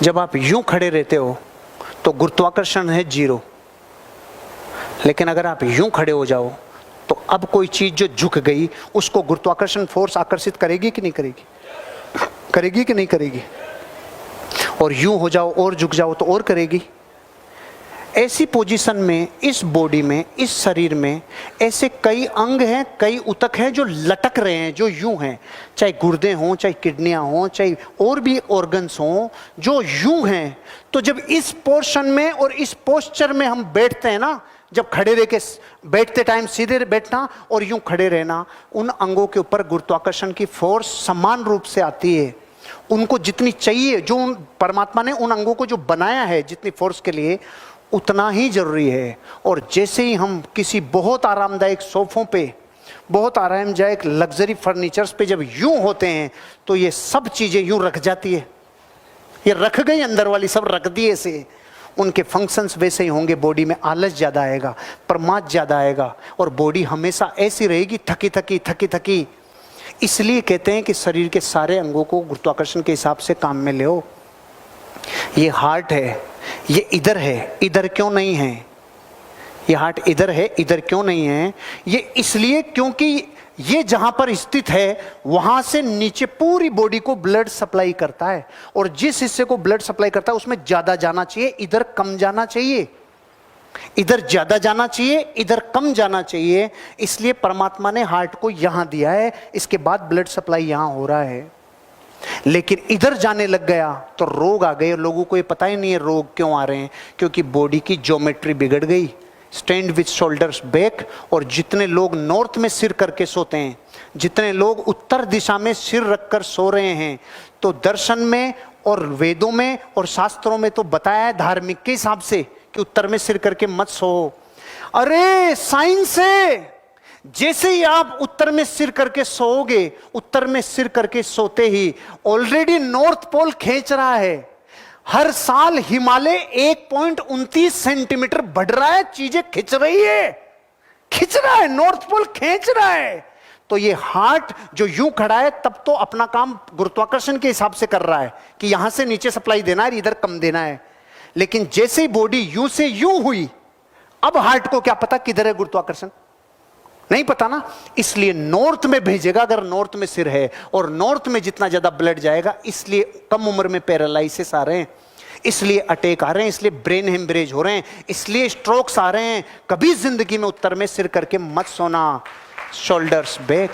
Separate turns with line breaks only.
जब आप यूं खड़े रहते हो तो गुरुत्वाकर्षण है 0, लेकिन अगर आप यूं खड़े हो जाओ तो अब कोई चीज जो झुक गई उसको गुरुत्वाकर्षण फोर्स आकर्षित करेगी कि नहीं करेगी? करेगी कि नहीं करेगी? और यूं हो जाओ और झुक जाओ तो और करेगी। ऐसी पोजीशन में, इस बॉडी में, इस शरीर में ऐसे कई अंग हैं, कई ऊतक हैं जो लटक रहे हैं, जो यूं हैं, चाहे गुर्दे हों, चाहे किडनियां हों, चाहे और भी ऑर्गन्स हों, जो यूं हैं। तो जब इस पोर्शन में और इस पोस्चर में हम बैठते हैं ना, जब खड़े रह के बैठते टाइम सीधे बैठना और यूं खड़े रहना, उन अंगों के ऊपर गुरुत्वाकर्षण की फोर्स समान रूप से आती है। उनको जितनी चाहिए, जो परमात्मा ने उन अंगों को जो बनाया है जितनी फोर्स के लिए, उतना ही जरूरी है। और जैसे ही हम किसी बहुत आरामदायक सोफों पे, बहुत आरामदायक लग्जरी फर्नीचर्स पे जब यूं होते हैं तो ये सब चीजें यूं रख जाती है। ये रख गई, अंदर वाली सब रख दिए से उनके फंक्शंस वैसे ही होंगे। बॉडी में आलस ज़्यादा आएगा, प्रमाद ज़्यादा आएगा और बॉडी हमेशा ऐसी रहेगी, थकी थकी थकी थकी। इसलिए कहते हैं कि शरीर के सारे अंगों को गुरुत्वाकर्षण के हिसाब से काम में ले। ये हार्ट है, ये इधर है, इधर क्यों नहीं है? ये हार्ट इधर है, इधर क्यों नहीं है? ये इसलिए क्योंकि ये जहां पर स्थित है वहां से नीचे पूरी बॉडी को ब्लड सप्लाई करता है, और जिस हिस्से को ब्लड सप्लाई करता है उसमें ज्यादा जाना चाहिए, इधर कम जाना चाहिए। इधर ज्यादा जाना चाहिए, इधर कम जाना चाहिए। इसलिए परमात्मा ने हार्ट को यहां दिया है, इसके बाद ब्लड सप्लाई यहां हो रहा है। लेकिन इधर जाने लग गया तो रोग आ गए। लोगों को ये पता ही नहीं है रोग क्यों आ रहे हैं, क्योंकि बॉडी की ज्योमेट्री बिगड़ गई। Stand with shoulders back. और जितने लोग नॉर्थ में सिर करके सोते हैं, जितने लोग उत्तर दिशा में सिर रखकर सो रहे हैं, तो दर्शन में और वेदों में और शास्त्रों में तो बताया है धार्मिक के हिसाब से कि उत्तर में सिर करके मत सो। अरे साइंस है, जैसे ही आप उत्तर में सिर करके सोओगे, उत्तर में सिर करके सोते ही ऑलरेडी नॉर्थ पोल खींच रहा है। हर साल हिमालय 1.29 सेंटीमीटर बढ़ रहा है, चीजें खिंच रही है, खिंच रहा है, नॉर्थ पोल खींच रहा है। तो ये हार्ट जो यूं खड़ा है तब तो अपना काम गुरुत्वाकर्षण के हिसाब से कर रहा है कि यहां से नीचे सप्लाई देना है, इधर कम देना है। लेकिन जैसे ही बॉडी यूं से यूं हुई, अब हार्ट को क्या पता किधर है गुरुत्वाकर्षण? नहीं पता ना। इसलिए नॉर्थ में भेजेगा, अगर नॉर्थ में सिर है, और नॉर्थ में जितना ज्यादा ब्लड जाएगा, इसलिए कम उम्र में पैरालाइसिस आ रहे हैं, इसलिए अटैक आ रहे हैं, इसलिए ब्रेन हेमरेज हो रहे हैं, इसलिए स्ट्रोक्स आ रहे हैं। कभी जिंदगी में उत्तर में सिर करके मत सोना, शोल्डर्स बैक।